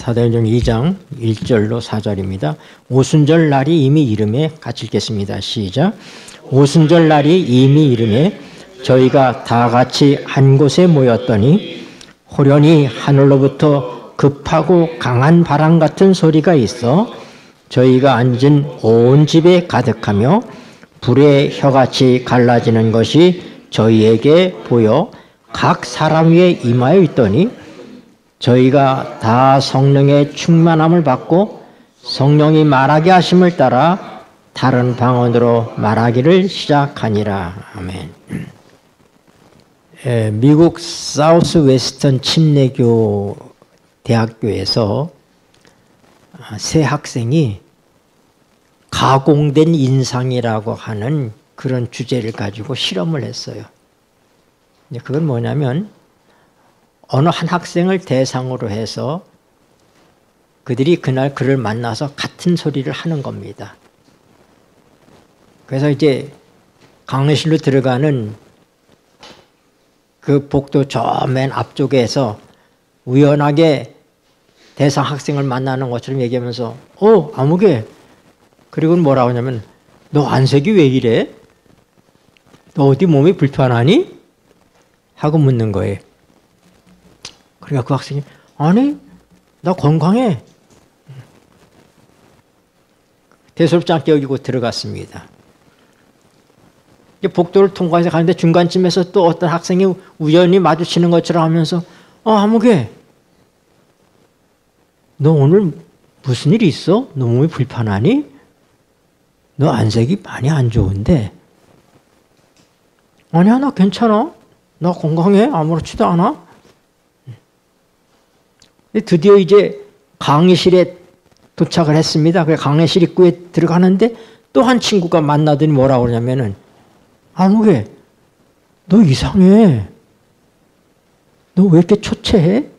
사도행전 2장 1절로 4절입니다. 오순절 날이 이미 이름에 같이 읽겠습니다. 시작. 오순절 날이 이미 이름에 저희가 다 같이 한 곳에 모였더니 호련히 하늘로부터 급하고 강한 바람 같은 소리가 있어 저희가 앉은 온 집에 가득하며 불의 혀같이 갈라지는 것이 저희에게 보여 각 사람 위에 임하여 있더니 저희가 다 성령의 충만함을 받고 성령이 말하게 하심을 따라 다른 방언으로 말하기를 시작하니라. 아멘. 미국 사우스 웨스턴 침례교 대학교에서 세 학생이 가공된 인상이라고 하는 그런 주제를 가지고 실험을 했어요. 그건 뭐냐면 어느 한 학생을 대상으로 해서 그들이 그날 그를 만나서 같은 소리를 하는 겁니다. 그래서 이제 강의실로 들어가는 그 복도 저 맨 앞쪽에서 우연하게 대상 학생을 만나는 것처럼 얘기하면서 아무개 그리고는 뭐라고 하냐면 너 안색이 왜 이래? 너 어디 몸이 불편하니? 하고 묻는 거예요. 그러니까 그 학생이 아니 나 건강해. 대수롭지 않게 여기고 들어갔습니다. 복도를 통과해서 가는데 중간쯤에서 또 어떤 학생이 우연히 마주치는 것처럼 하면서 아무개 너 오늘 무슨 일이 있어? 너 몸이 불편하니? 너 안색이 많이 안 좋은데. 아니야 나 괜찮아. 나 건강해. 아무렇지도 않아. 드디어 이제 강의실에 도착을 했습니다. 그래서 강의실 입구에 들어가는데 또 한 친구가 만나더니 뭐라고 그러냐면은 아무개 너 이상해. 너 왜 이렇게 초췌해?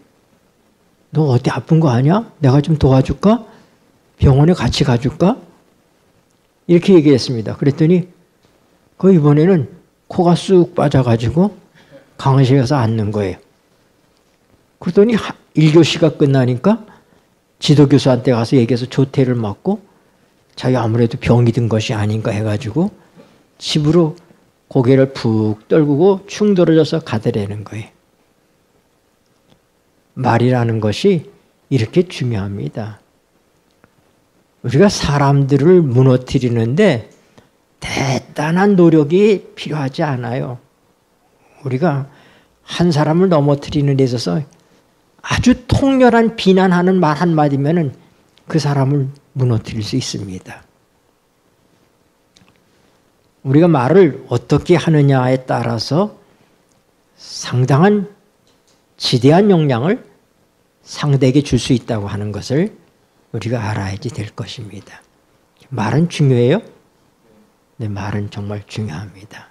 너 어디 아픈 거 아니야? 내가 좀 도와줄까? 병원에 같이 가줄까? 이렇게 얘기했습니다. 그랬더니 그 이번에는 코가 쑥 빠져가지고 강의실에 가서 앉는 거예요. 그러더니 1교시가 끝나니까 지도교수한테 가서 얘기해서 조퇴를 맞고 자기 아무래도 병이 든 것이 아닌가 해가지고 집으로 고개를 푹 떨구고 충돌어져서 가더라는 거예요. 말이라는 것이 이렇게 중요합니다. 우리가 사람들을 무너뜨리는데 대단한 노력이 필요하지 않아요. 우리가 한 사람을 넘어뜨리는 데 있어서 아주 통렬한 비난하는 말 한마디면은 그 사람을 무너뜨릴 수 있습니다. 우리가 말을 어떻게 하느냐에 따라서 상당한 지대한 영향을 상대에게 줄 수 있다고 하는 것을 우리가 알아야지 될 것입니다. 말은 중요해요? 네, 말은 정말 중요합니다.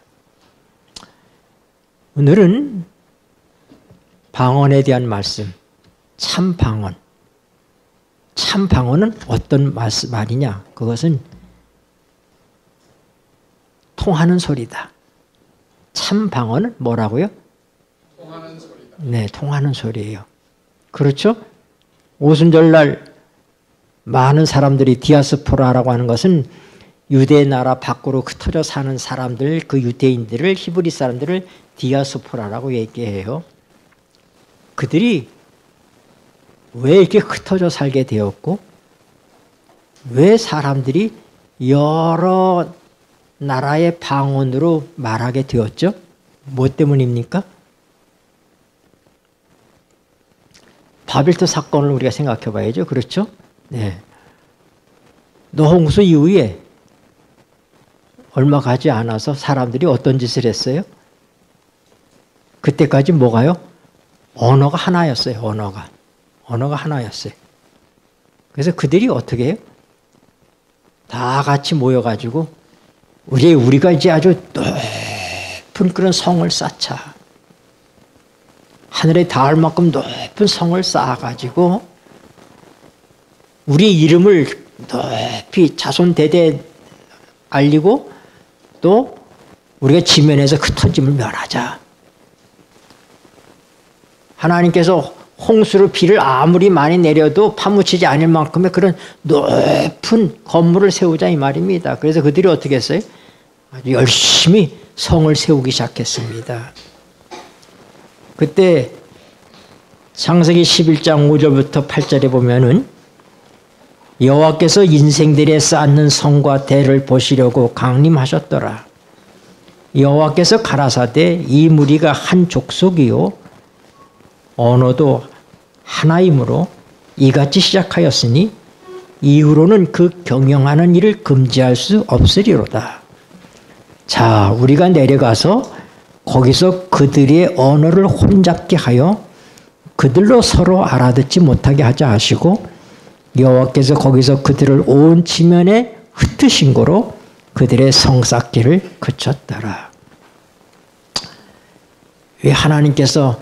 오늘은 방언에 대한 말씀, 참 방언. 참 방언은 어떤 말이냐? 그것은 통하는 소리다. 참 방언은 뭐라고요? 통하는 소리다. 네, 통하는 소리예요. 그렇죠? 오순절날 많은 사람들이 디아스포라라고 하는 것은 유대 나라 밖으로 흩어져 사는 사람들, 그 유대인들을, 히브리 사람들을 디아스포라라고 얘기해요. 그들이 왜 이렇게 흩어져 살게 되었고 왜 사람들이 여러 나라의 방언으로 말하게 되었죠? 뭐 때문입니까? 바벨탑 사건을 우리가 생각해 봐야죠. 그렇죠? 네. 노홍수 이후에 얼마 가지 않아서 사람들이 어떤 짓을 했어요? 그때까지 뭐가요? 언어가 하나였어요. 언어가 하나였어요. 그래서 그들이 어떻게 해요? 다 같이 모여가지고 우리가 이제 아주 높은 그런 성을 쌓자. 하늘에 닿을 만큼 높은 성을 쌓아가지고 우리 이름을 높이 자손대대 알리고 또 우리가 지면에서 흩어짐을 면하자. 하나님께서 홍수로 비를 아무리 많이 내려도 파묻히지 않을 만큼의 그런 높은 건물을 세우자 이 말입니다. 그래서 그들이 어떻게 했어요? 아주 열심히 성을 세우기 시작했습니다. 그때 창세기 11장 5절부터 8절에 보면은 여호와께서 인생들에 쌓는 성과 대를 보시려고 강림하셨더라. 여호와께서 가라사대 이 무리가 한 족속이요 언어도 하나이므로 이같이 시작하였으니 이후로는 그 경영하는 일을 금지할 수 없으리로다. 자, 우리가 내려가서 거기서 그들의 언어를 혼잡게 하여 그들로 서로 알아듣지 못하게 하자 하시고 여호와께서 거기서 그들을 온 지면에 흩으신 거로 그들의 성 쌓기를 그쳤더라. 왜 하나님께서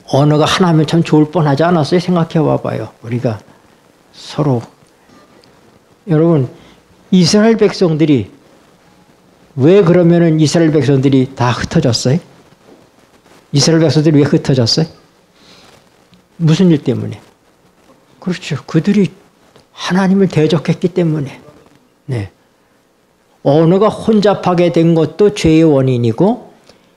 언어가 하나면 참 좋을 뻔하지 않았어요? 생각해 봐봐요. 우리가 서로 여러분 이스라엘 백성들이 왜 그러면은 이스라엘 백성들이 다 흩어졌어요? 이스라엘 백성들이 왜 흩어졌어요? 무슨 일 때문에? 그렇죠. 그들이 하나님을 대적했기 때문에. 네. 언어가 혼잡하게 된 것도 죄의 원인이고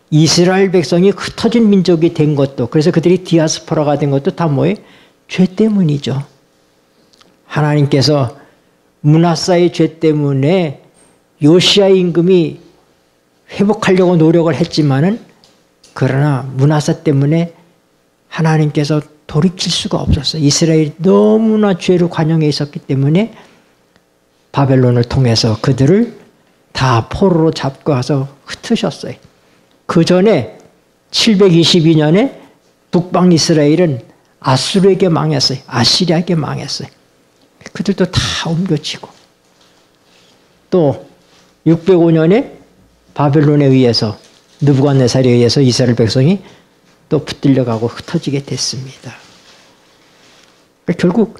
이스라엘 백성이 흩어진 민족이 된 것도 그래서 그들이 디아스포라가 된 것도 다 뭐예요? 죄 때문이죠. 하나님께서 므낫사의 죄 때문에 요시야 임금이 회복하려고 노력을 했지만은 그러나 므낫사 때문에 하나님께서 돌이킬 수가 없었어요. 이스라엘이 너무나 죄로 관영해 있었기 때문에 바벨론을 통해서 그들을 다 포로로 잡고 와서 흩으셨어요. 그 전에 722년에 북방 이스라엘은 아수르에게 망했어요. 아시리아에게 망했어요. 그들도 다 옮겨지고 또 605년에 바벨론에 의해서 느부갓네살에 의해서 이스라엘 백성이 또 붙들려가고 흩어지게 됐습니다. 결국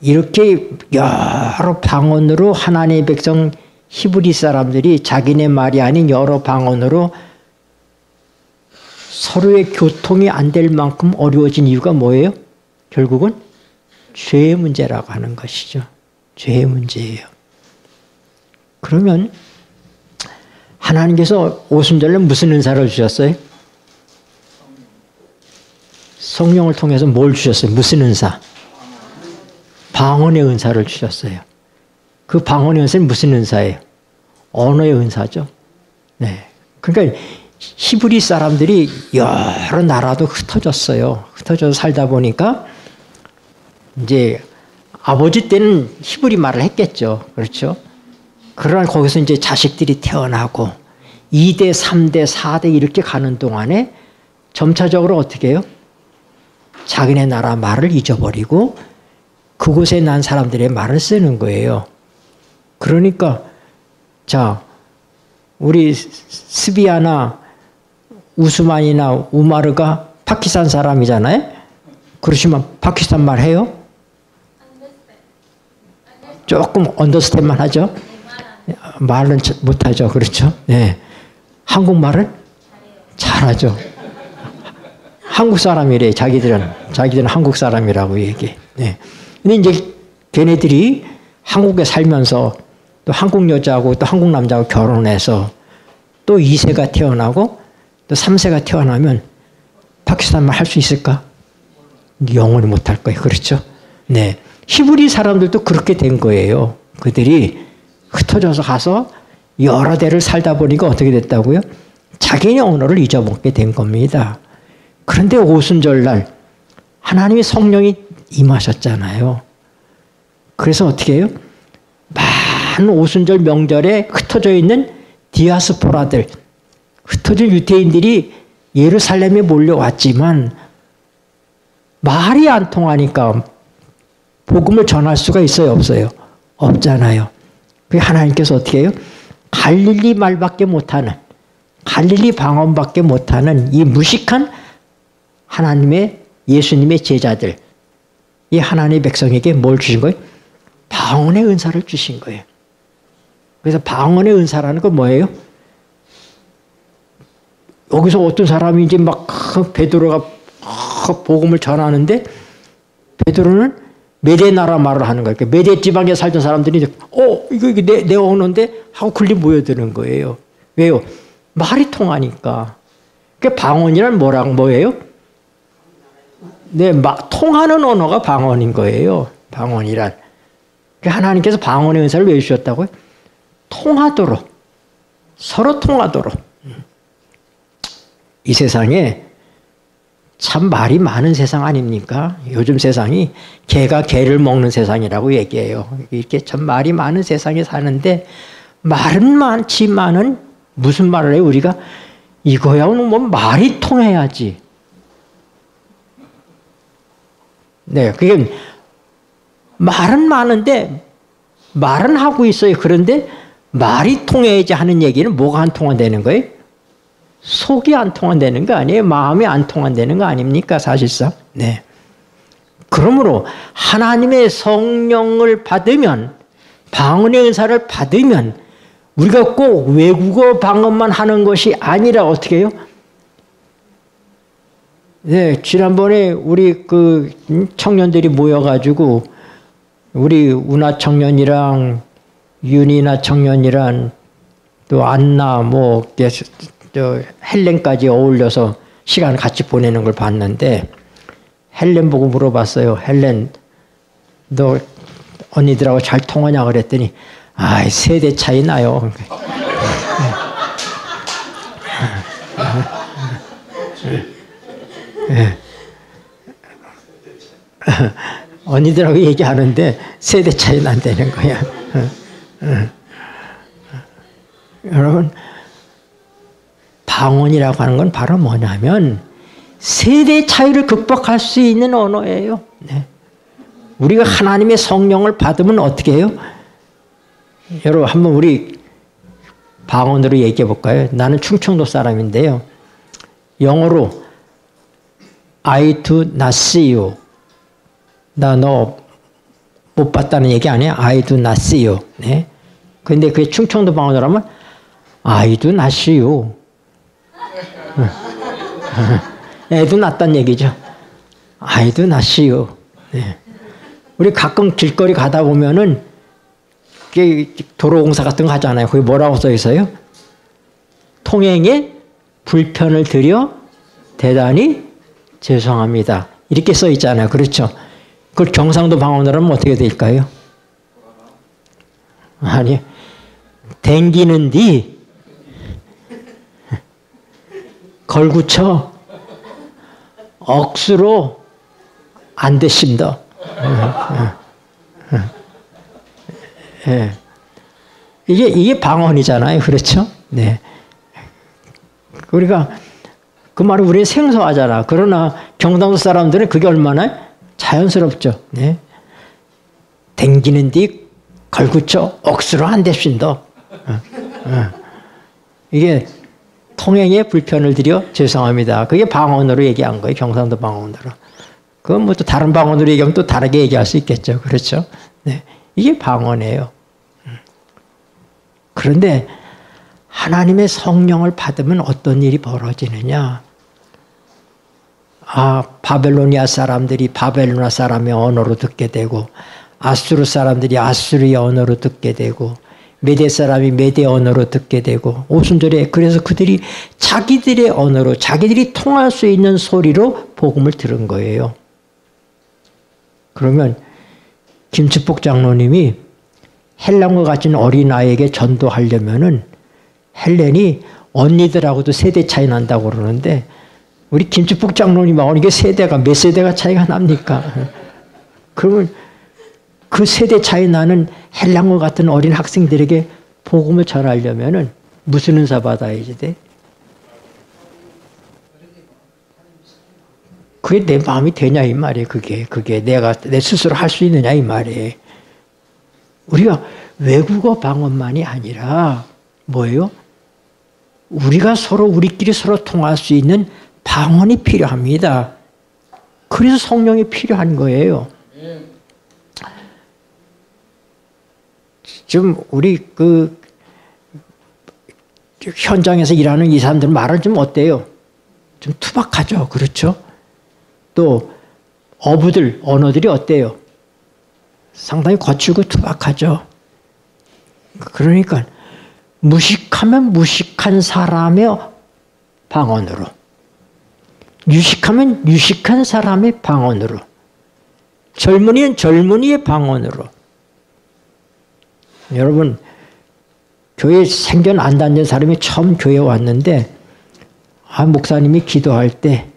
이렇게 여러 방언으로 하나님의 백성 히브리 사람들이 자기네 말이 아닌 여러 방언으로 서로의 교통이 안 될 만큼 어려워진 이유가 뭐예요? 결국은 죄의 문제라고 하는 것이죠. 죄의 문제예요. 그러면 하나님께서 오순절날 무슨 은사를 주셨어요? 성령을 통해서 뭘 주셨어요? 무슨 은사? 방언의 은사를 주셨어요. 그 방언의 은사는 무슨 은사예요? 언어의 은사죠. 네. 그러니까 히브리 사람들이 여러 나라도 흩어졌어요. 흩어져서 살다 보니까 이제 아버지 때는 히브리 말을 했겠죠. 그렇죠? 그러나 거기서 이제 자식들이 태어나고 2대, 3대, 4대 이렇게 가는 동안에 점차적으로 어떻게 해요? 자기네 나라 말을 잊어버리고 그곳에 난 사람들의 말을 쓰는 거예요. 그러니까 자, 우리 스비아나 우스만이나 우마르가 파키스탄 사람이잖아요. 그러시면 파키스탄 말 해요? 조금 언더스탠만 하죠. 말은 못하죠. 그렇죠? 네. 한국말은 잘하죠. 한국 사람이래. 자기들은 한국 사람이라고 얘기해. 네. 근데 이제 걔네들이 한국에 살면서 또 한국 여자하고 또 한국 남자하고 결혼해서 또 2세가 태어나고 또 3세가 태어나면 파키스탄 말 할 수 있을까? 영원히 못할 거예요. 그렇죠? 네. 히브리 사람들도 그렇게 된 거예요. 그들이 흩어져서 가서 여러 대를 살다 보니까 어떻게 됐다고요? 자기네 언어를 잊어먹게 된 겁니다. 그런데 오순절날 하나님의 성령이 임하셨잖아요. 그래서 어떻게 해요? 많은 오순절 명절에 흩어져 있는 디아스포라들, 흩어진 유대인들이 예루살렘에 몰려왔지만 말이 안 통하니까 복음을 전할 수가 있어요? 없어요? 없잖아요. 그게 하나님께서 어떻게 해요? 갈릴리 말밖에 못하는, 갈릴리 방언밖에 못하는 이 무식한 하나님의 예수님의 제자들, 이 하나님의 백성에게 뭘 주신 거예요? 방언의 은사를 주신 거예요. 그래서 방언의 은사라는 건 뭐예요? 여기서 어떤 사람이 이제 막 베드로가 복음을 전하는데 베드로는 메대 나라 말을 하는 거예요. 메대 지방에 살던 사람들이 이거 내 언어인데 하고 글리 모여드는 거예요. 왜요? 말이 통하니까. 그 방언이란 뭐예요? 네, 통하는 언어가 방언인 거예요. 방언이란. 하나님께서 방언의 은사를 왜 주셨다고요? 통하도록. 서로 통하도록. 이 세상에 참 말이 많은 세상 아닙니까? 요즘 세상이 개가 개를 먹는 세상이라고 얘기해요. 이렇게 참 말이 많은 세상에 사는데 말은 많지만은 무슨 말을 해요? 우리가 이거야는 뭐 말이 통해야지. 네, 그게 말은 많은데 말은 하고 있어요. 그런데 말이 통해야지 하는 얘기는 뭐가 안 통한다는 거예요? 속이 안 통한다는 거 아니에요? 마음이 안 통한다는 거 아닙니까? 사실상. 네. 그러므로 하나님의 성령을 받으면, 방언의 은사를 받으면 우리가 꼭 외국어 방언만 하는 것이 아니라 어떻게 해요? 네, 지난번에 우리 그 청년들이 모여가지고 우리 운하 청년이랑 윤이나 청년이랑 또 안나 헬렌까지 어울려서 시간 같이 보내는 걸 봤는데 헬렌 보고 물어봤어요. 헬렌 너 언니들하고 잘 통하냐 그랬더니 세대 차이 나요. 언니들하고 얘기하는데 세대 차이 난다는 거야. 여러분 방언이라고 하는 건 바로 뭐냐면 세대 차이를 극복할 수 있는 언어예요. 네. 우리가 하나님의 성령을 받으면 어떻게 해요? 여러분 한번 우리 방언으로 얘기해 볼까요? 나는 충청도 사람인데요. 영어로 I do not see you. 나 너 못 봤다는 얘기 아니야? I do not see you. 네. 근데 그게 충청도 방언으로 하면 I do not see you. 애도 낳았다는 얘기죠. I do not see you. 네. 우리 가끔 길거리 가다 보면은 도로공사 같은 거 하잖아요. 거기 뭐라고 써 있어요? 통행에 불편을 드려 대단히 죄송합니다. 이렇게 써 있잖아요. 그렇죠? 그걸 경상도 방언으로 하면 어떻게 될까요? 아니, 댕기는 뒤 걸구쳐 억수로 안 되신다. 이게 방언이잖아요. 그렇죠? 네. 우리가 그 말을 우리는 생소하잖아. 그러나 경상도 사람들은 그게 얼마나 자연스럽죠. 네. 댕기는 뒤 걸구쳐 억수로 안 되신다. 이게 통행에 불편을 드려 죄송합니다. 그게 방언으로 얘기한 거예요. 경상도 방언으로. 그건 뭐 또 다른 방언으로 얘기하면 또 다르게 얘기할 수 있겠죠. 그렇죠? 네. 이게 방언이에요. 그런데 하나님의 성령을 받으면 어떤 일이 벌어지느냐? 바벨로니아 사람들이 바벨로나 사람의 언어로 듣게 되고 아수르 사람들이 아수르의 언어로 듣게 되고 메대 사람이 메대 언어로 듣게 되고 5순절에 그래서 그들이 자기들의 언어로 자기들이 통할 수 있는 소리로 복음을 들은 거예요. 그러면 김치복 장로님이 헬렌과 같은 어린아이에게 전도하려면은 헬렌이 언니들하고도 세대 차이 난다고 그러는데 우리 김치복 장로님하고 이게 세대가 몇 세대가 차이가 납니까? 그러면 그 세대 차이 나는 헬렌과 같은 어린 학생들에게 복음을 전하려면은 무슨 은사 받아야지 돼? 그게 내 마음이 되냐 이 말이에요. 그게 내가 내 스스로 할 수 있느냐 이 말이에요. 우리가 외국어 방언만이 아니라 뭐예요? 우리가 우리끼리 서로 통할 수 있는 방언이 필요합니다. 그래서 성령이 필요한 거예요. 지금 우리 그 현장에서 일하는 이 사람들 말은 좀 어때요? 좀 투박하죠. 그렇죠? 또 어부들, 언어들이 어때요? 상당히 거칠고 투박하죠. 그러니까 무식하면 무식한 사람의 방언으로, 유식하면 유식한 사람의 방언으로, 젊은이는 젊은이의 방언으로. 여러분, 교회 생전 안 다닌 사람이 처음 교회에 왔는데 목사님이 기도할 때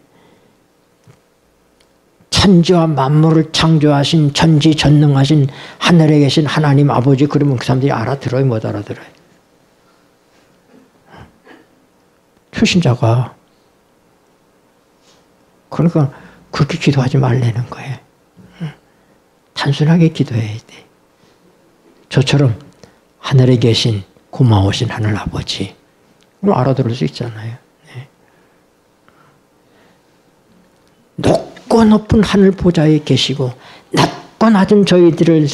천지와 만물을 창조하신 전지전능하신 하늘에 계신 하나님 아버지, 그러면 그 사람들이 알아들어요, 못 알아들어요? 초신자가. 그러니까 그렇게 기도하지 말라는 거예요. 단순하게 기도해야 돼. 저처럼 하늘에 계신 고마우신 하늘 아버지, 그럼 알아들을 수 있잖아요. 네. 높고 높은 하늘 보좌에 계시고 낮고 낮은 저희들을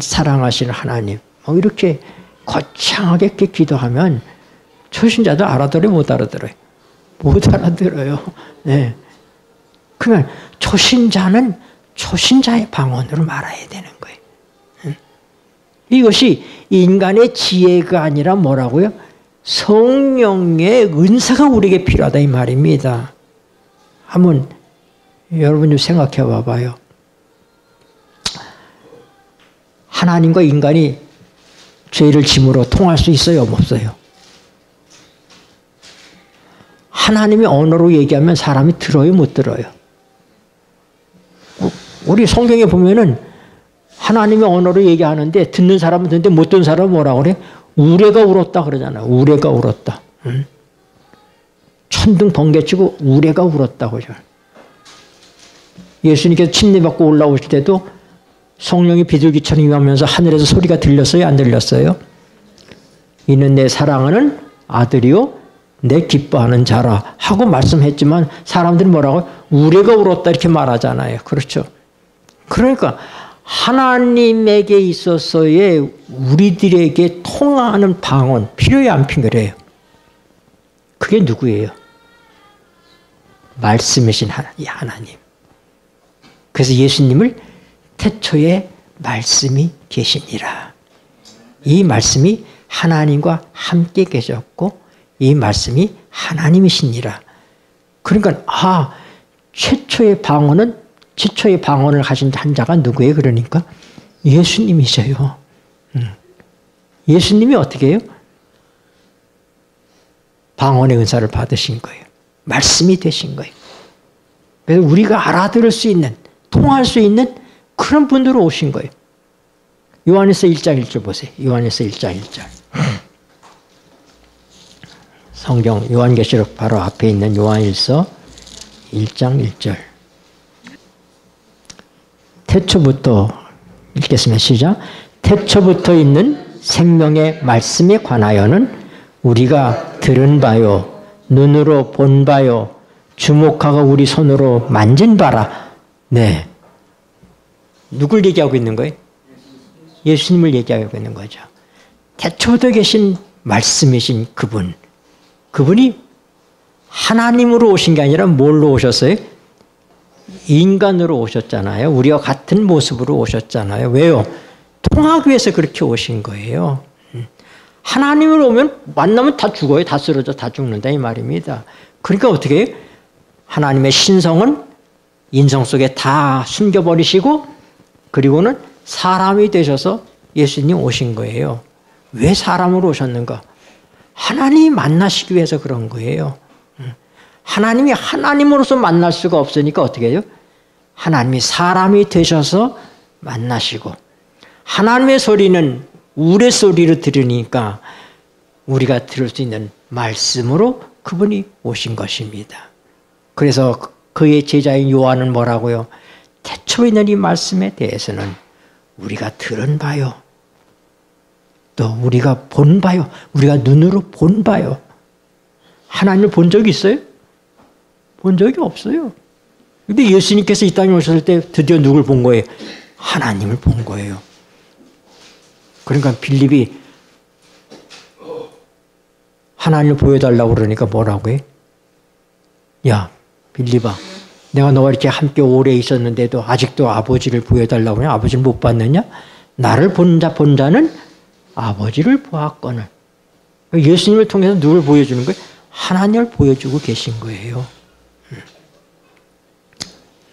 사랑하시는 하나님, 이렇게 거창하게 이렇게 기도하면 초신자도 알아들어요, 못 알아들어요? 못 알아들어요. 네. 그러면 초신자는 초신자의 방언으로 말해야 되는 거예요. 이것이 인간의 지혜가 아니라 뭐라고요? 성령의 은사가 우리에게 필요하다 이 말입니다. 한번 여러분 좀 생각해 봐봐요. 하나님과 인간이 죄를 짐으로 통할 수 있어요, 없어요? 하나님이 언어로 얘기하면 사람이 들어요, 못 들어요? 우리 성경에 보면은 하나님의 언어로 얘기하는데 듣는 사람은 듣는데 못 듣는 사람은 뭐라고 그래? 우레가 울었다 그러잖아요. 우레가 울었다. 응? 천둥 번개치고 우레가 울었다고 그러죠. 예수님께서 침례받고 올라오실 때도 성령이 비둘기처럼 임하면서 하늘에서 소리가 들렸어요, 안 들렸어요? 이는 내 사랑하는 아들이요 내 기뻐하는 자라 하고 말씀했지만 사람들이 뭐라고? 우레가 울었다 이렇게 말하잖아요. 그렇죠? 그러니까 하나님에게 있어서의 우리들에게 통하는 방언 필요해 안 필요해요? 그게 누구예요? 말씀이신 하나님. 그래서 예수님을 태초에 말씀이 계시니라. 이 말씀이 하나님과 함께 계셨고 이 말씀이 하나님이시니라. 그러니까 최초의 방언을 하신 한 자가 누구예요? 그러니까 예수님이셔요. 예수님이 어떻게 해요? 방언의 은사를 받으신 거예요. 말씀이 되신 거예요. 그래서 우리가 알아들을 수 있는, 통할 수 있는 그런 분으로 오신 거예요. 요한일서 1장 1절 보세요. 요한일서 1장 1절. 성경 요한계시록 바로 앞에 있는 요한일서 1장 1절. 태초부터 읽겠습니다. 시작. 태초부터 있는 생명의 말씀에 관하여는 우리가 들은 바요, 눈으로 본 바요, 주목하고 우리 손으로 만진 바라. 네. 누굴 얘기하고 있는 거예요? 예수님을 얘기하고 있는 거죠. 태초부터 계신 말씀이신 그분. 그분이 하나님으로 오신 게 아니라 뭘로 오셨어요? 인간으로 오셨잖아요. 우리와 같은 모습으로 오셨잖아요. 왜요? 통하기 위해서 그렇게 오신 거예요. 하나님으로 오면 만나면 다 죽어요. 다 쓰러져. 다 죽는다 이 말입니다. 그러니까 어떻게 해요? 하나님의 신성은 인성 속에 다 숨겨버리시고 그리고는 사람이 되셔서 예수님 오신 거예요. 왜 사람으로 오셨는가? 하나님이 만나시기 위해서 그런 거예요. 하나님이 하나님으로서 만날 수가 없으니까 어떻게 해요? 하나님이 사람이 되셔서 만나시고 하나님의 소리는 우레소리로 들으니까 우리가 들을 수 있는 말씀으로 그분이 오신 것입니다. 그래서 그의 제자인 요한은 뭐라고요? 태초에 있는 이 말씀에 대해서는 우리가 들은 바요. 또 우리가 본 바요. 우리가 눈으로 본 바요. 하나님을 본 적이 있어요? 본 적이 없어요. 근데 예수님께서 이 땅에 오셨을 때 드디어 누굴 본 거예요? 하나님을 본 거예요. 그러니까 빌립이 하나님을 보여달라고 그러니까 뭐라고 해? 야, 빌립아, 내가 너와 이렇게 함께 오래 있었는데도 아직도 아버지를 보여달라고 하냐? 아버지를 못 봤느냐? 나를 본 자는 아버지를 보았거늘. 예수님을 통해서 누굴 보여주는 거예요? 하나님을 보여주고 계신 거예요.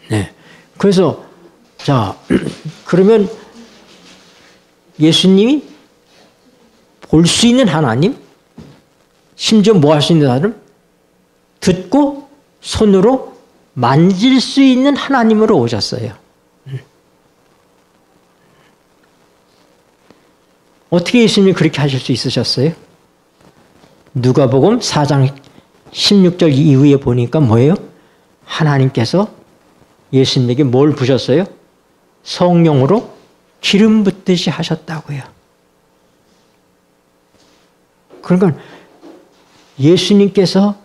네. 그래서 자, 그러면 예수님이 볼 수 있는 하나님, 심지어 뭐 할 수 있는 사람? 듣고 손으로 만질 수 있는 하나님으로 오셨어요. 어떻게 예수님이 그렇게 하실 수 있으셨어요? 누가복음 4장 16절 이후에 보니까 뭐예요? 하나님께서 예수님에게 뭘 부셨어요? 성령으로 기름 붓듯이 하셨다고요. 그러니까 예수님께서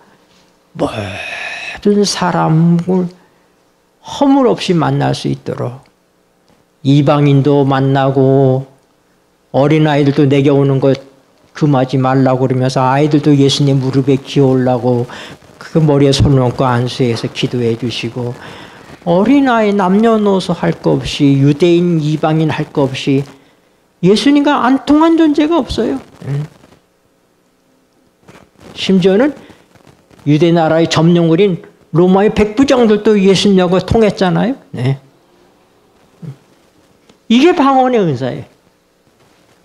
모든 사람을 허물 없이 만날 수 있도록 이방인도 만나고 어린아이들도 내게 오는 것 금하지 말라고 그러면서 아이들도 예수님 무릎에 기어오려고 그 머리에 손을 얹고 안수해서 기도해 주시고 어린아이 남녀노소 할 거 없이 유대인 이방인 할 거 없이 예수님과 안 통한 존재가 없어요. 심지어는 유대 나라의 점령군인 로마의 백부장들도 예수님하고 통했잖아요. 네. 이게 방언의 은사예요.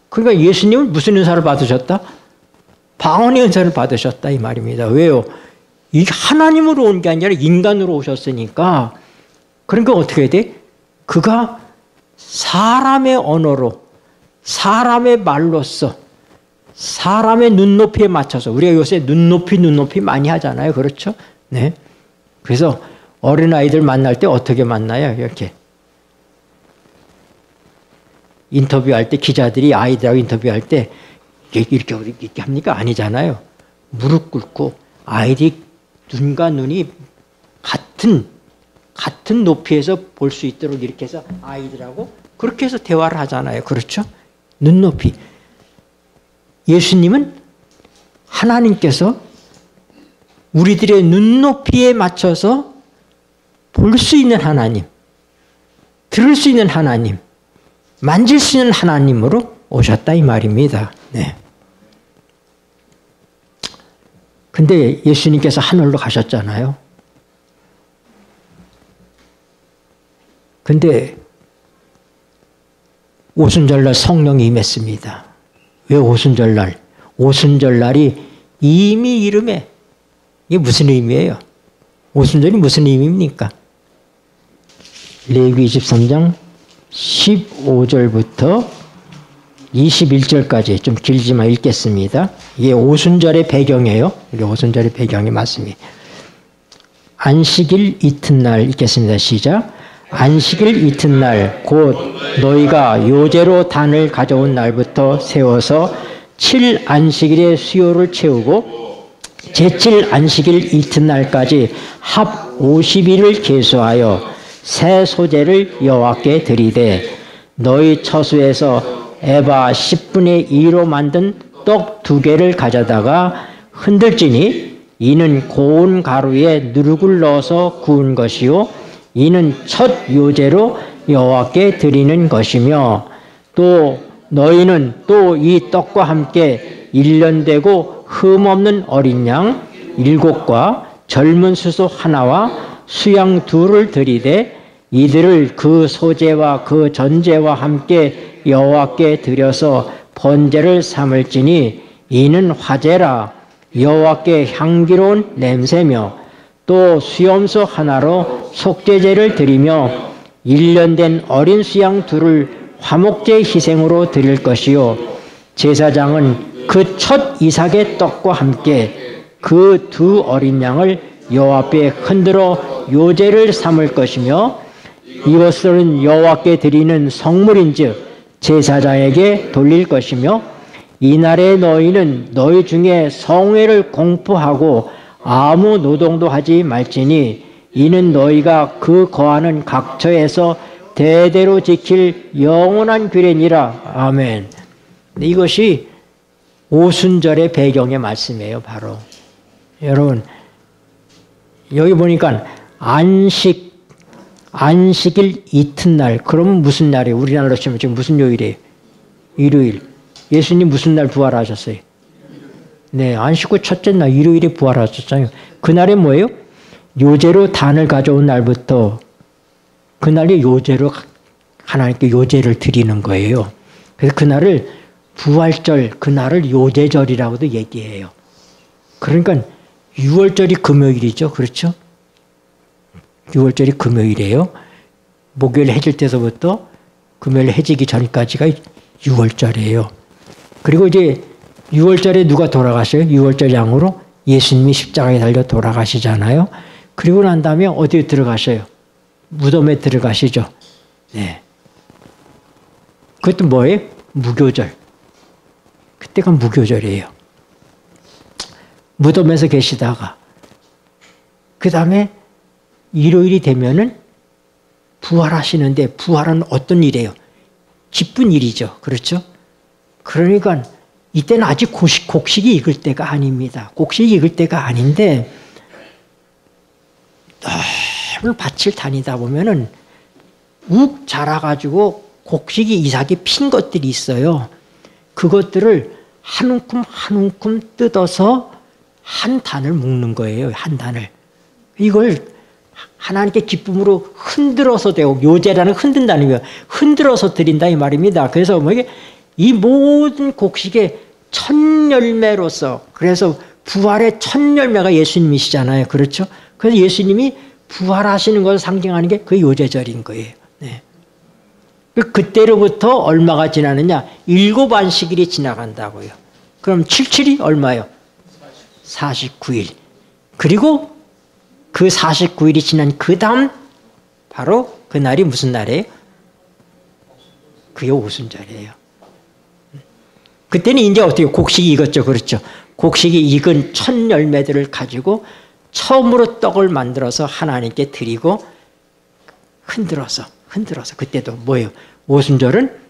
그러니까 예수님은 무슨 은사를 받으셨다? 방언의 은사를 받으셨다 이 말입니다. 왜요? 이게 하나님으로 온 게 아니라 인간으로 오셨으니까 그러니까 어떻게 해야 돼? 그가 사람의 언어로 사람의 말로써 사람의 눈높이에 맞춰서 우리가 요새 눈높이 많이 하잖아요. 그렇죠? 네. 그래서 어린아이들 만날 때 어떻게 만나요? 이렇게. 인터뷰할 때 기자들이 아이들하고 인터뷰할 때 이렇게 합니까? 아니잖아요. 무릎 꿇고 아이들이 눈과 눈이 같은 높이에서 볼 수 있도록 이렇게 해서 아이들하고 그렇게 해서 대화를 하잖아요. 그렇죠? 눈높이. 예수님은 하나님께서 우리들의 눈높이에 맞춰서 볼 수 있는 하나님, 들을 수 있는 하나님, 만질 수 있는 하나님으로 오셨다 이 말입니다. 네. 근데 예수님께서 하늘로 가셨잖아요. 근데 오순절날 성령이 임했습니다. 왜 오순절날? 오순절날이 이미 이름에 이게 무슨 의미예요? 오순절이 무슨 의미입니까? 레위기 23장 15절부터 21절까지 좀 길지만 읽겠습니다. 이게 오순절의 배경이에요. 이게 오순절의 배경이 맞습니다. 안식일 이튿날 읽겠습니다. 시작. 안식일 이튿날 곧 너희가 요제로 단을 가져온 날부터 세워서 7안식일의 수요를 채우고 제7 안식일 이튿날까지 합 50일을 계수하여 새 소재를 여호와께 드리되 너희 처소에서 에바 10분의 2로 만든 떡 2개를 가져다가 흔들지니 이는 고운 가루에 누룩을 넣어서 구운 것이요 이는 첫 요제로 여호와께 드리는 것이며 또 너희는 또 이 떡과 함께 1년 되고 흠없는 어린 양 7과 젊은 수소 하나와 수양 2를 드리되 이들을 그 소제와 그 전제와 함께 여호와께 드려서 번제를 삼을지니 이는 화제라 여호와께 향기로운 냄새며 또 수염소 하나로 속죄제를 드리며 1년 된 어린 수양 2를 화목제 희생으로 드릴 것이요 제사장은 그 첫 이삭의 떡과 함께 그 2 어린 양을 여호와 앞에 흔들어 요제를 삼을 것이며 이것은 여호와께 드리는 성물인즉 제사장에게 돌릴 것이며 이날에 너희는 너희 중에 성회를 공포하고 아무 노동도 하지 말지니 이는 너희가 그 거하는 각처에서 대대로 지킬 영원한 규례니라. 아멘. 이것이 오순절의 배경의 말씀이에요. 바로 여러분 여기 보니까 안식일 이튿날. 그러면 무슨 날이에요? 우리나라로 치면 지금 무슨 요일이에요? 일요일. 예수님 무슨 날 부활하셨어요? 네, 안식 후 첫째 날 일요일에 부활하셨잖아요. 그날에 뭐예요? 요제로 단을 가져온 날부터 그날이 요제로 하나님께 요제를 드리는 거예요. 그래서 그날을 부활절, 그날을 요제절이라고도 얘기해요. 그러니까 6월절이 금요일이죠. 그렇죠? 6월절이 금요일이에요. 목요일 해질 때서부터 금요일 해지기 전까지가 6월절이에요. 그리고 이제 6월절에 누가 돌아가셔요? 6월절 양으로 예수님이 십자가에 달려 돌아가시잖아요. 그리고 난 다음에 어디에 들어가셔요? 무덤에 들어가시죠. 네. 그것도 뭐예요? 무교절. 그때가 무교절이에요. 무덤에서 계시다가 그 다음에 일요일이 되면은 부활하시는데 부활은 어떤 일이에요? 기쁜 일이죠. 그렇죠? 그러니까 이때는 아직 곡식이 익을 때가 아닙니다. 곡식이 익을 때가 아닌데 너무 밭을 다니다 보면은 욱 자라가지고 곡식이 이삭이 핀 것들이 있어요. 그것들을 한 움큼 한 움큼 뜯어서 한 단을 묶는 거예요. 한 단을. 이걸 하나님께 기쁨으로 흔들어서 되고 요제라는 흔든다는 거예요. 흔들어서 드린다 이 말입니다. 그래서 뭐 이게 이 모든 곡식의 첫 열매로서 그래서 부활의 첫 열매가 예수님이시잖아요. 그렇죠? 그래서 예수님이 부활하시는 것을 상징하는 게 그 요제절인 거예요. 네. 그때로부터 얼마가 지나느냐? 7 안식일이 지나간다고요. 그럼 77이 얼마요? 49일. 그리고 그 49일이 지난 그 다음 바로 그 날이 무슨 날이에요? 그게 오순절이에요. 그때는 이제 어떻게 곡식이 익었죠. 그렇죠. 곡식이 익은 첫 열매들을 가지고 처음으로 떡을 만들어서 하나님께 드리고 흔들어서 그때도 뭐예요? 오순절은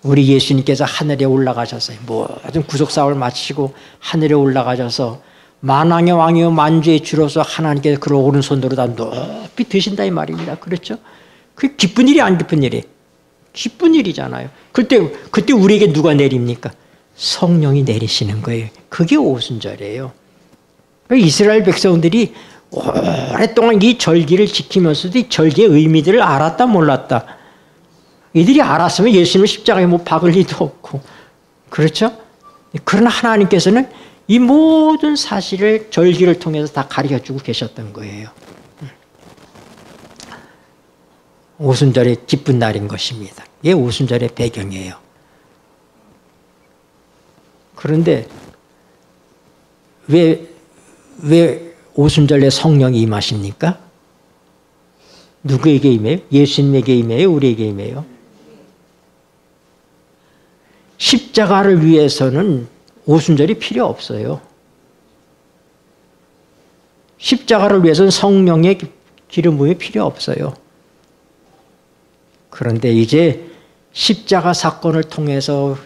우리 예수님께서 하늘에 올라가셔서 모든 구속사업을 마치고 하늘에 올라가셔서 만왕의 왕이요 만주의 주로서 하나님께서 그를 오른손으로 다 높이 드신다 이 말입니다. 그렇죠? 그게 기쁜 일이 안 기쁜 일이에요? 기쁜 일이잖아요. 그때 우리에게 누가 내립니까? 성령이 내리시는 거예요. 그게 오순절이에요. 이스라엘 백성들이 오랫동안 이 절기를 지키면서도 이 절기의 의미들을 알았다 몰랐다. 이들이 알았으면 예수님을 십자가에 못 박을 리도 없고. 그렇죠? 그러나 하나님께서는 이 모든 사실을 절기를 통해서 다 가르쳐주고 계셨던 거예요. 오순절의 기쁜 날인 것입니다. 이게 오순절의 배경이에요. 그런데 왜 오순절에 성령이 임하십니까? 누구에게 임해요? 예수님에게 임해요? 우리에게 임해요? 십자가를 위해서는 오순절이 필요 없어요. 십자가를 위해서는 성령의 기름 부음이 필요 없어요. 그런데 이제 십자가 사건을 통해서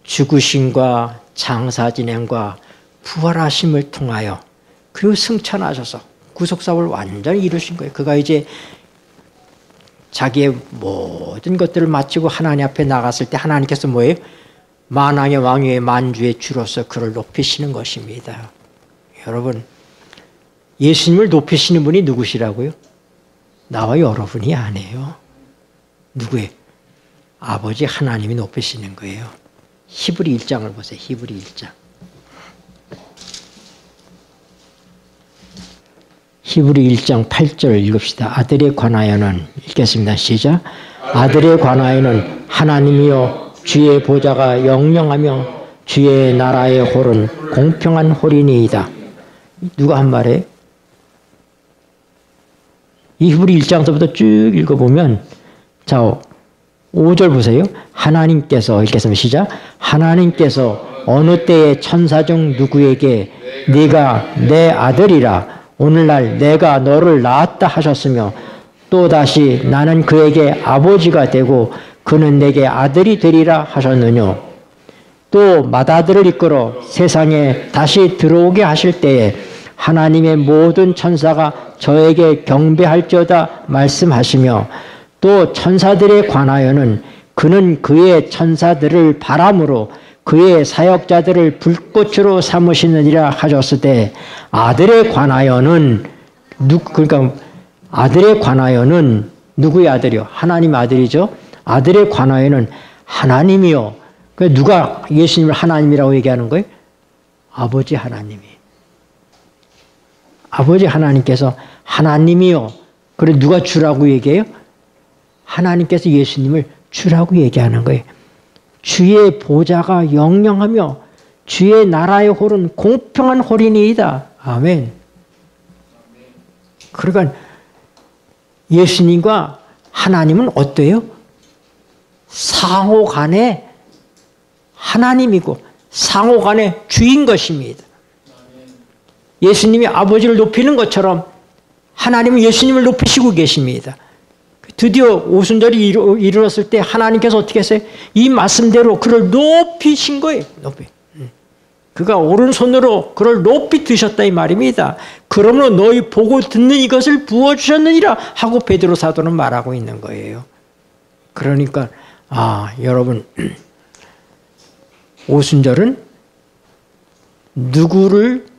죽으심과 장사진행과 부활하심을 통하여 그리고 승천하셔서 구속사업을 완전히 이루신 거예요. 그가 이제 자기의 모든 것들을 마치고 하나님 앞에 나갔을 때 하나님께서 뭐예요? 만왕의 왕의 만주의 주로서 그를 높이시는 것입니다. 여러분, 예수님을 높이시는 분이 누구시라고요? 나와 여러분이 아니에요. 누구예요? 아버지 하나님이 높이시는 거예요. 히브리 1장을 보세요. 히브리 1장. 히브리 1장 8절 읽읍시다. 아들에 관하여는 읽겠습니다. 시작. 아들에 관하여는 하나님이여 주의 보좌가 영영하며 주의 나라의 홀은 공평한 홀이니이다. 누가 한 말이에요? 이 히브리 1장서부터 쭉 읽어보면 자 5절 보세요. 하나님께서 읽겠습니다. 시작. 하나님께서 어느 때에 천사 중 누구에게 네가 내 아들이라 오늘날 내가 너를 낳았다 하셨으며 또다시 나는 그에게 아버지가 되고 그는 내게 아들이 되리라 하셨느뇨. 또 맏아들을 이끌어 세상에 다시 들어오게 하실 때에 하나님의 모든 천사가 저에게 경배할지어다 말씀하시며 또 천사들에 관하여는 그는 그의 천사들을 바람으로 그의 사역자들을 불꽃으로 삼으시느니라 하셨으되 아들에 관하여는 그러니까 아들에 관하여는 누구의 아들이요? 하나님 아들이죠. 아들에 관하여는 하나님이요. 누가 예수님을 하나님이라고 얘기하는 거예요? 아버지 하나님이. 아버지 하나님께서 하나님이요. 그래 누가 주라고 얘기해요? 하나님께서 예수님을 주라고 얘기하는 거예요. 주의 보좌가 영영하며 주의 나라의 홀은 공평한 홀이니이다. 아멘. 그러니까 예수님과 하나님은 어때요? 상호간에 하나님이고 상호간에 주인 것입니다. 예수님이 아버지를 높이는 것처럼 하나님은 예수님을 높이시고 계십니다. 드디어 오순절이 이르렀을 때 하나님께서 어떻게 했어요? 이 말씀대로 그를 높이신 거예요. 높이. 그가 오른손으로 그를 높이 드셨다 이 말입니다. 그러므로 너희 보고 듣는 이것을 부어주셨느니라 하고 베드로 사도는 말하고 있는 거예요. 그러니까 여러분 오순절은 누구를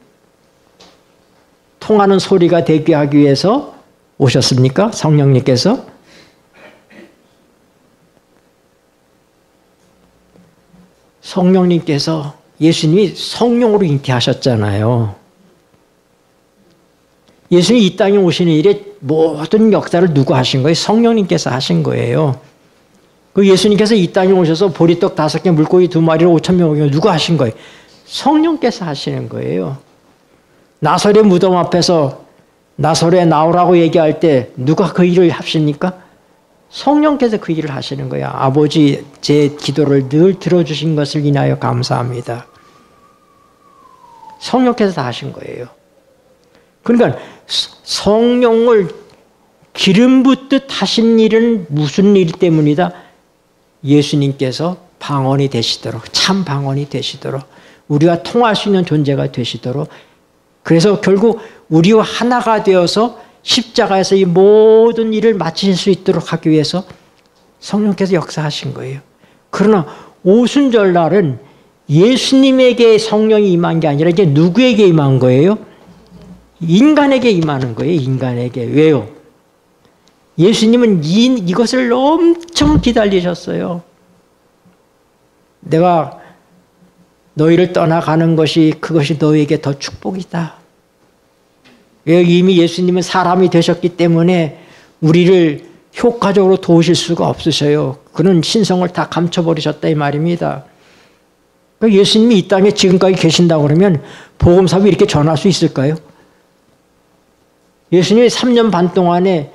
통하는 소리가 되게 하기 위해서 오셨습니까? 성령님께서? 성령님께서 예수님이 성령으로 잉태하셨잖아요. 예수님이 이 땅에 오시는 일에 모든 역사를 누가 하신 거예요? 성령님께서 하신 거예요. 그 예수님께서 이 땅에 오셔서 보리떡 5개, 물고기 2마리로 5,000명을 누가 하신 거예요? 성령께서 하시는 거예요. 나사렛 무덤 앞에서 나사렛 나오라고 얘기할 때 누가 그 일을 하십니까? 성령께서 그 일을 하시는 거예요. 아버지 제 기도를 늘 들어주신 것을 인하여 감사합니다. 성령께서 다 하신 거예요. 그러니까 성령을 기름 붓듯 하신 일은 무슨 일 때문이다? 예수님께서 방언이 되시도록, 참 방언이 되시도록, 우리와 통할 수 있는 존재가 되시도록, 그래서 결국 우리와 하나가 되어서 십자가에서 이 모든 일을 마칠 수 있도록 하기 위해서 성령께서 역사하신 거예요. 그러나 오순절 날은 예수님에게 성령이 임한 게 아니라 이제 누구에게 임한 거예요? 인간에게 임하는 거예요. 인간에게. 왜요? 예수님은 이것을 엄청 기다리셨어요. 내가 너희를 떠나가는 것이 그것이 너희에게 더 축복이다. 이미 예수님은 사람이 되셨기 때문에 우리를 효과적으로 도우실 수가 없으셔요. 그는 신성을 다 감춰버리셨다 이 말입니다. 예수님이 이 땅에 지금까지 계신다고 그러면 복음사를 이렇게 전할 수 있을까요? 예수님이 3년 반 동안에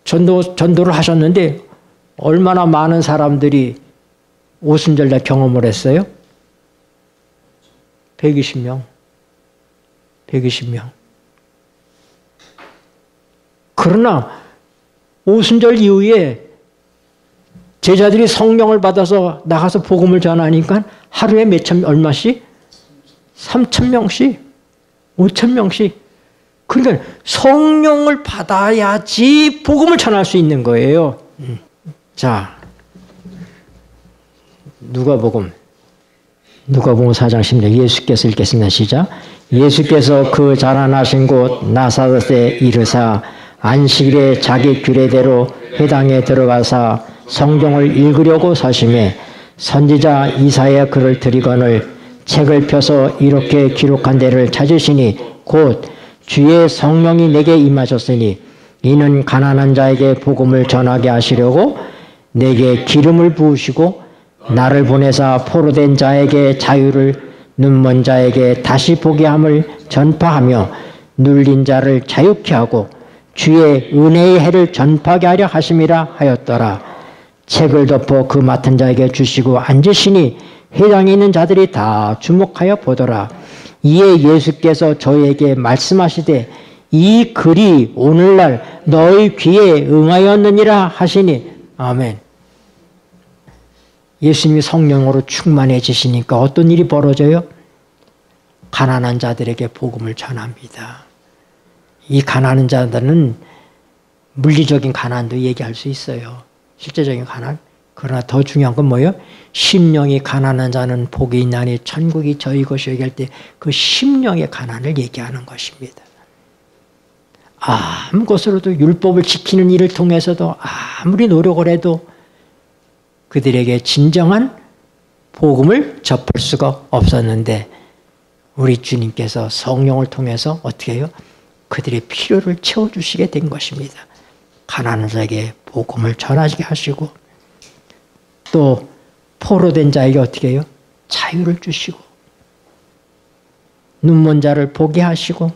전도를 하셨는데 얼마나 많은 사람들이 오순절날 경험을 했어요? 120명. 120명. 그러나 오순절 이후에 제자들이 성령을 받아서 나가서 복음을 전하니까 하루에 얼마씩? 3,000명씩, 5,000명씩. 그러니까 성령을 받아야지 복음을 전할 수 있는 거예요. 자, 누가복음 4장 10절 예수께서 읽겠습니다. 시작. 예수께서 그 자라나신 곳 나사렛에 이르사 안식일에 자기 규례대로 회당에 들어가사 성경을 읽으려고 서심해 선지자 이사야 글을 들이거늘 책을 펴서 이렇게 기록한 데를 찾으시니 곧 주의 성령이 내게 임하셨으니 이는 가난한 자에게 복음을 전하게 하시려고 내게 기름을 부으시고 나를 보내사 포로된 자에게 자유를 눈먼 자에게 다시 보게 함을 전파하며 눌린 자를 자유케 하고 주의 은혜의 해를 전파하게 하려 하심이라 하였더라. 책을 덮어 그 맡은 자에게 주시고 앉으시니 회당에 있는 자들이 다 주목하여 보더라. 이에 예수께서 저에게 말씀하시되 이 글이 오늘날 너희 귀에 응하였느니라 하시니 아멘. 예수님이 성령으로 충만해지시니까 어떤 일이 벌어져요? 가난한 자들에게 복음을 전합니다. 이 가난한 자들은 물리적인 가난도 얘기할 수 있어요. 실제적인 가난. 그러나 더 중요한 건 뭐예요? 심령이 가난한 자는 복이 있나니 천국이 저희 것이 얘기할 때 그 심령의 가난을 얘기하는 것입니다. 아무 것으로도 율법을 지키는 일을 통해서도 아무리 노력을 해도 그들에게 진정한 복음을 접할 수가 없었는데 우리 주님께서 성령을 통해서 어떻게 해요? 그들의 필요를 채워주시게 된 것입니다. 가난한 자에게 복음을 전하게 하시고 또 포로된 자에게 어떻게 해요? 자유를 주시고 눈먼 자를 보게 하시고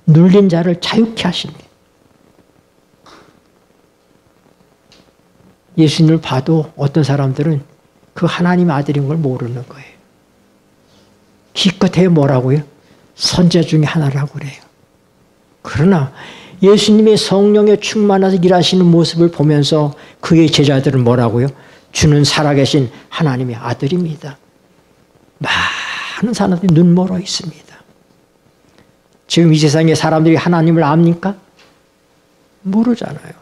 눌린 자를 자유케 하십니다. 예수님을 봐도 어떤 사람들은 그 하나님의 아들인 걸 모르는 거예요. 기껏해 뭐라고요? 선지자 중에 하나라고 그래요. 그러나 예수님의 성령에 충만해서 일하시는 모습을 보면서 그의 제자들은 뭐라고요? 주는 살아계신 하나님의 아들입니다. 많은 사람들이 눈멀어 있습니다. 지금 이 세상에 사람들이 하나님을 압니까? 모르잖아요.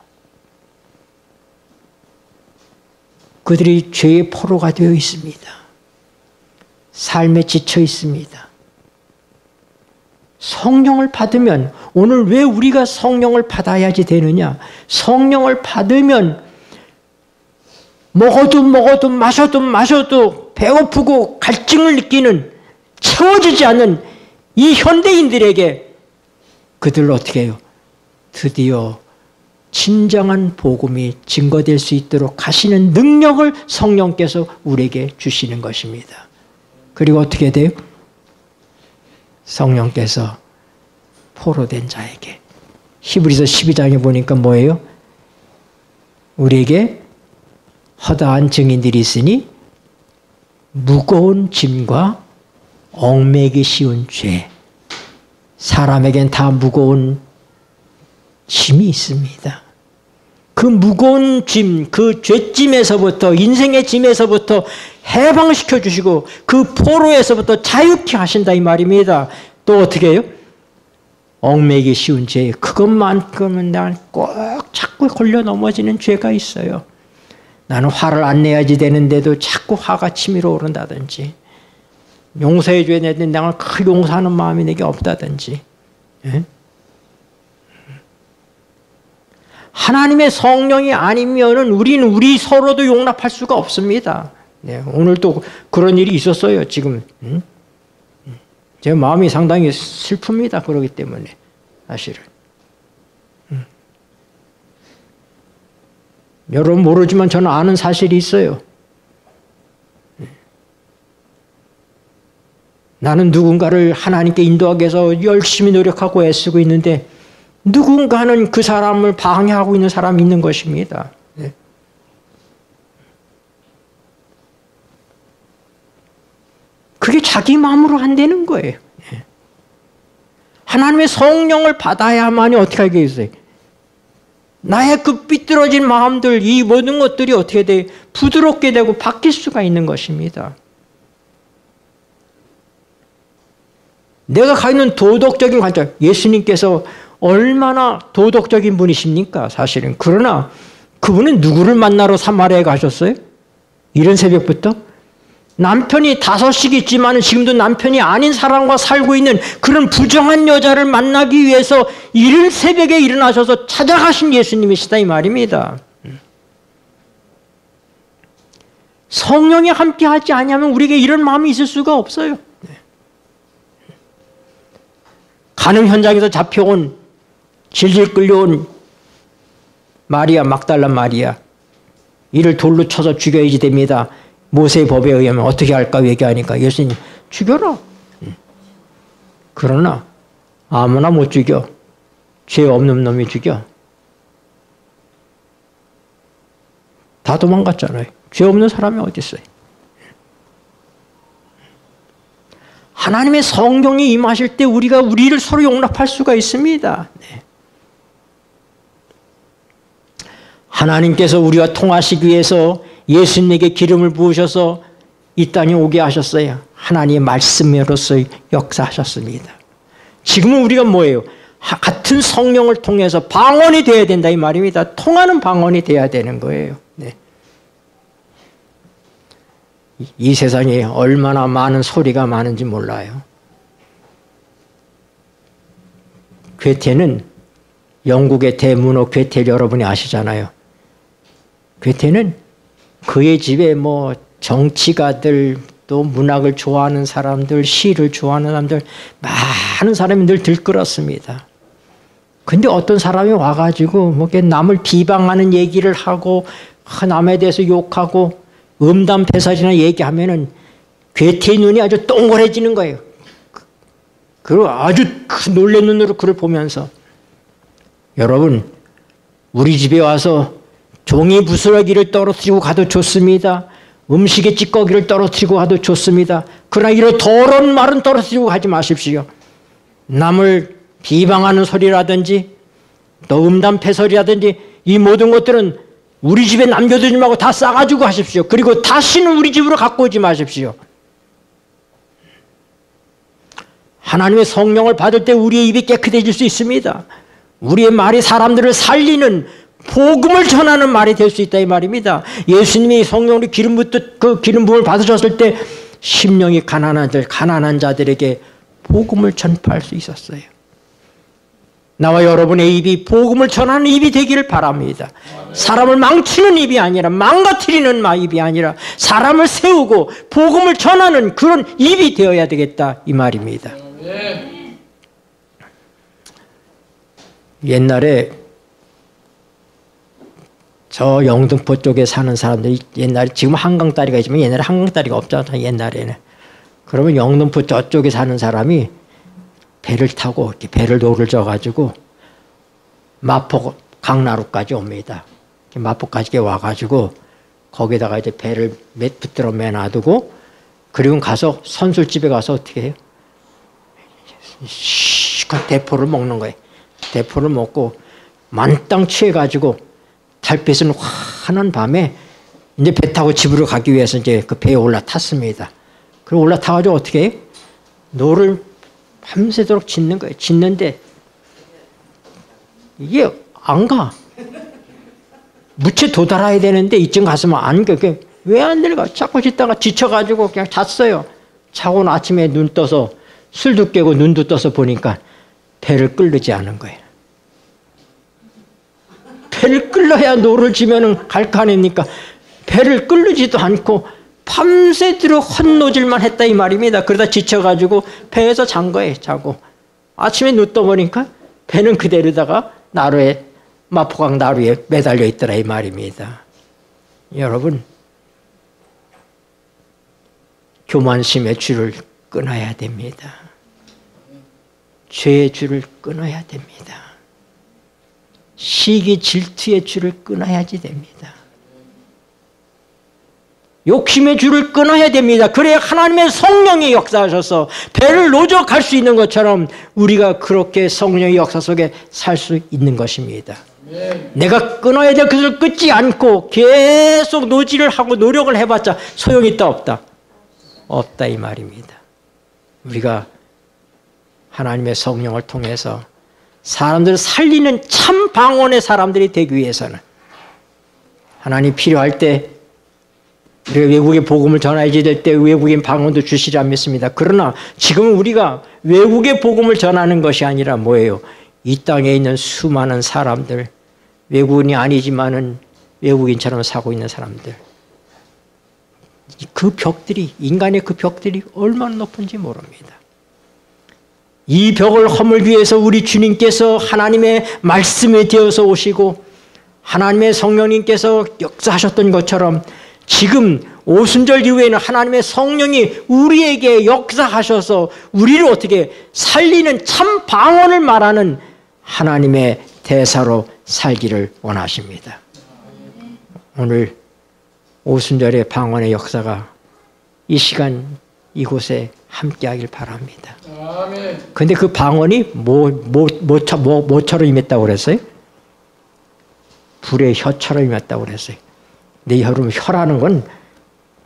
그들이 죄의 포로가 되어 있습니다. 삶에 지쳐 있습니다. 성령을 받으면 오늘 왜 우리가 성령을 받아야지 되느냐? 성령을 받으면 먹어도 마셔도 배고프고 갈증을 느끼는 채워지지 않는 이 현대인들에게 그들을 어떻게 해요? 드디어 진정한 복음이 증거될 수 있도록 하시는 능력을 성령께서 우리에게 주시는 것입니다. 그리고 어떻게 돼요? 성령께서 포로된 자에게 히브리서 12장에 보니까 뭐예요? 우리에게 허다한 증인들이 있으니 무거운 짐과 얽매기 쉬운 죄. 사람에겐 다 무거운 짐이 있습니다. 그 무거운 짐, 그 죄짐에서부터 인생의 짐에서부터 해방시켜 주시고 그 포로에서부터 자유케 하신다 이 말입니다. 또 어떻게 해요? 얽매기 쉬운 죄. 그것만큼은 난 꼭 자꾸 걸려 넘어지는 죄가 있어요. 나는 화를 안 내야지 되는데도 자꾸 화가 치밀어 오른다든지 용서해 줘야 되는데 내가 그 용서하는 마음이 내게 없다든지. 예? 하나님의 성령이 아니면은 우리는 우리 서로도 용납할 수가 없습니다. 네, 오늘 또 그런 일이 있었어요. 지금 제 마음이 상당히 슬픕니다. 그러기 때문에 사실은 여러분 모르지만 저는 아는 사실이 있어요. 나는 누군가를 하나님께 인도하기 위해서 열심히 노력하고 애쓰고 있는데 누군가는 그 사람을 방해하고 있는 사람이 있는 것입니다. 네. 그게 자기 마음으로 안 되는 거예요. 네. 하나님의 성령을 받아야만이 어떻게 하겠어요? 나의 그 삐뚤어진 마음들, 이 모든 것들이 어떻게 돼? 부드럽게 되고 바뀔 수가 있는 것입니다. 내가 가지고 있는 도덕적인 관점, 예수님께서 얼마나 도덕적인 분이십니까? 사실은. 그러나 그분은 누구를 만나러 사마리아에 가셨어요? 이른 새벽부터? 남편이 5씩 있지만 지금도 남편이 아닌 사람과 살고 있는 그런 부정한 여자를 만나기 위해서 이른 새벽에 일어나셔서 찾아가신 예수님이시다 이 말입니다. 성령이 함께하지 아니하면 우리에게 이런 마음이 있을 수가 없어요. 간음 현장에서 잡혀온 질질 끌려온 마리아, 막달라 마리아, 이를 돌로 쳐서 죽여야지 됩니다. 모세의 법에 의하면 어떻게 할까 얘기하니까 예수님 죽여라. 그러나 아무나 못 죽여. 죄 없는 놈이 죽여. 다 도망갔잖아요. 죄 없는 사람이 어디 있어요? 하나님의 성령이 임하실 때 우리가 우리를 서로 용납할 수가 있습니다. 네. 하나님께서 우리와 통하시기 위해서 예수님에게 기름을 부으셔서 이 땅에 오게 하셨어요. 하나님의 말씀으로서 역사하셨습니다. 지금은 우리가 뭐예요? 같은 성령을 통해서 방언이 되어야 된다 이 말입니다. 통하는 방언이 되어야 되는 거예요. 네. 이 세상에 얼마나 많은 소리가 많은지 몰라요. 괴테는 영국의 대문호 괴테를 여러분이 아시잖아요. 괴테는 그의 집에 뭐 정치가들 또 문학을 좋아하는 사람들, 시를 좋아하는 사람들 많은 사람이 늘 들끓었습니다. 근데 어떤 사람이 와가지고 뭐 남을 비방하는 얘기를 하고 남에 대해서 욕하고 음담패설이나 얘기하면은 괴테의 눈이 아주 동그래지는 거예요. 그리고 아주 놀란 눈으로 그를 보면서 여러분 우리 집에 와서 종이 부스러기를 떨어뜨리고 가도 좋습니다. 음식에 찌꺼기를 떨어뜨리고 가도 좋습니다. 그러나 이런 더러운 말은 떨어뜨리고 가지 마십시오. 남을 비방하는 소리라든지 또 음담패설이라든지 이 모든 것들은 우리 집에 남겨두지 말고 다 싸가지고 하십시오. 그리고 다시는 우리 집으로 갖고 오지 마십시오. 하나님의 성령을 받을 때 우리의 입이 깨끗해질 수 있습니다. 우리의 말이 사람들을 살리는 복음을 전하는 말이 될 수 있다 이 말입니다. 예수님이 성령으로 기름 부음을 받으셨을 때 심령이 가난한 자들에게 복음을 전파할 수 있었어요. 나와 여러분의 입이 복음을 전하는 입이 되기를 바랍니다. 사람을 망치는 입이 아니라 망가뜨리는 입이 아니라 사람을 세우고 복음을 전하는 그런 입이 되어야 되겠다 이 말입니다. 옛날에 저 영등포 쪽에 사는 사람들이 옛날에 지금 한강다리가 있지만 옛날에 한강다리가 없잖아요. 옛날에는. 그러면 영등포 저쪽에 사는 사람이 배를 타고 이렇게 배를 노를 져가지고 마포 강나루까지 옵니다. 마포까지 와가지고 거기다가 이제 배를 붙들어 매놔두고 그리고 가서 선술집에 가서 어떻게 해요? 시컷 대포를 먹는 거예요. 대포를 먹고 만땅 취해가지고 달빛은 환한 밤에 이제 배 타고 집으로 가기 위해서 이제 그 배에 올라탔습니다. 그리고 올라타가지고 어떻게 해요? 노를 밤새도록 짓는 거예요. 짓는데 이게 안 가. 무채 도달해야 되는데 이쯤 갔으면 안 가. 왜 안 내려가? 자꾸 짓다가 지쳐가지고 그냥 잤어요. 자고는 아침에 눈 떠서 술도 깨고 눈도 떠서 보니까 배를 끌르지 않은 거예요. 배를 끌러야 노를 지면은 갈 거 아닙니까? 배를 끌르지도 않고 밤새도록 헛노질만 했다 이 말입니다. 그러다 지쳐가지고 배에서 잔 거예요. 자고 아침에 눈 떠보니까 배는 그대로다가 나루에 마포강 나루에 매달려 있더라 이 말입니다. 여러분 교만심의 줄을 끊어야 됩니다. 죄의 줄을 끊어야 됩니다. 시기 질투의 줄을 끊어야지 됩니다. 욕심의 줄을 끊어야 됩니다. 그래야 하나님의 성령이 역사하셔서 배를 노져 갈 수 있는 것처럼 우리가 그렇게 성령의 역사 속에 살 수 있는 것입니다. 내가 끊어야 될 것을 끊지 않고 계속 노지를 하고 노력을 해봤자 소용이 있다 없다? 없다 이 말입니다. 우리가 하나님의 성령을 통해서 사람들을 살리는 참 방언의 사람들이 되기 위해서는 하나님 필요할 때 우리가 외국에 복음을 전해야지 될 때 외국인 방언도 주시리라 믿습니다. 그러나 지금 우리가 외국에 복음을 전하는 것이 아니라 뭐예요? 이 땅에 있는 수많은 사람들, 외국인이 아니지만은 외국인처럼 살고 있는 사람들, 그 벽들이, 인간의 그 벽들이 얼마나 높은지 모릅니다. 이 벽을 허물기 위해서 우리 주님께서 하나님의 말씀이 되어서 오시고 하나님의 성령님께서 역사하셨던 것처럼 지금 오순절 이후에는 하나님의 성령이 우리에게 역사하셔서 우리를 어떻게 살리는 참 방언을 말하는 하나님의 대사로 살기를 원하십니다. 오늘 오순절의 방언의 역사가 이 시간 이곳에 함께하길 바랍니다. 그런데 그 방언이 뭐처럼 임했다고 그랬어요? 불의 혀처럼 임했다고 그랬어요. 근데 여러분 혀라는 건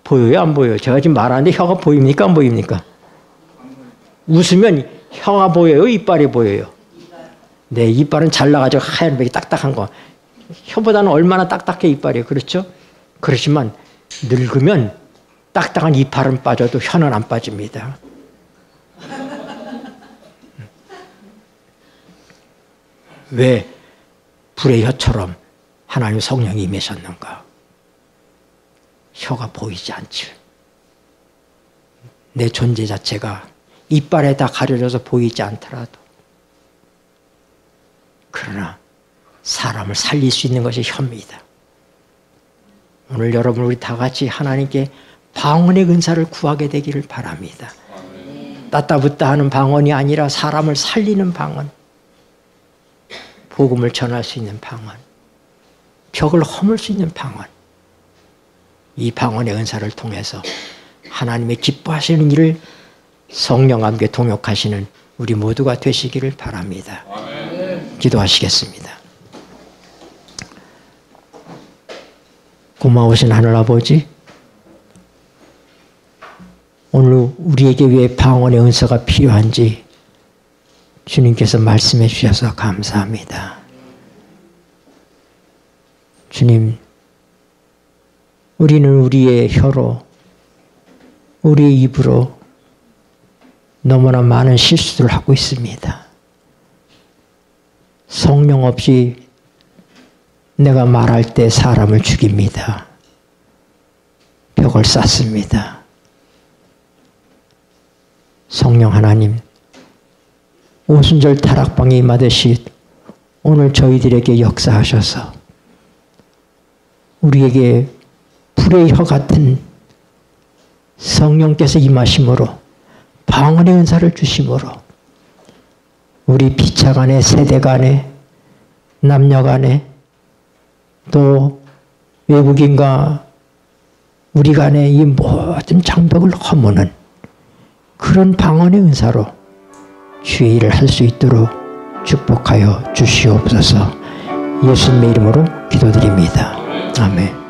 보여요, 안 보여요? 제가 지금 말하는데 혀가 보입니까, 안 보입니까? 웃으면 혀가 보여요, 이빨이 보여요? 네, 이빨은 잘나가지고 하얀 벽이 딱딱한 거. 혀보다는 얼마나 딱딱해 이빨이, 그렇죠? 그렇지만 늙으면 딱딱한 이빨은 빠져도 혀는 안 빠집니다. 왜 불의 혀처럼 하나님 성령이 임하셨는가? 혀가 보이지 않지. 내 존재 자체가 이빨에 다 가려져서 보이지 않더라도, 그러나 사람을 살릴 수 있는 것이 혀입니다. 오늘 여러분 우리 다 같이 하나님께 방언의 은사를 구하게 되기를 바랍니다. 따따붙다 하는 방언이 아니라 사람을 살리는 방언, 복음을 전할 수 있는 방언, 벽을 허물 수 있는 방언, 이 방언의 은사를 통해서 하나님의 기뻐하시는 일을 성령과 함께 동역하시는 우리 모두가 되시기를 바랍니다. 기도하시겠습니다. 고마우신 하늘아버지, 오늘 우리에게 왜 방언의 은사가 필요한지 주님께서 말씀해 주셔서 감사합니다. 주님, 우리는 우리의 혀로, 우리의 입으로 너무나 많은 실수를 하고 있습니다. 성령 없이 내가 말할 때 사람을 죽입니다. 벽을 쌓습니다. 성령 하나님, 오순절 타락방에 임하듯이 오늘 저희들에게 역사하셔서 우리에게 불의 혀 같은 성령께서 임하심으로 방언의 은사를 주심으로 우리 피차 간에, 세대 간에, 남녀 간에, 또 외국인과 우리 간에 이 모든 장벽을 허무는 그런 방언의 은사로 주의 일을 할 수 있도록 축복하여 주시옵소서. 예수님의 이름으로 기도드립니다. 아멘.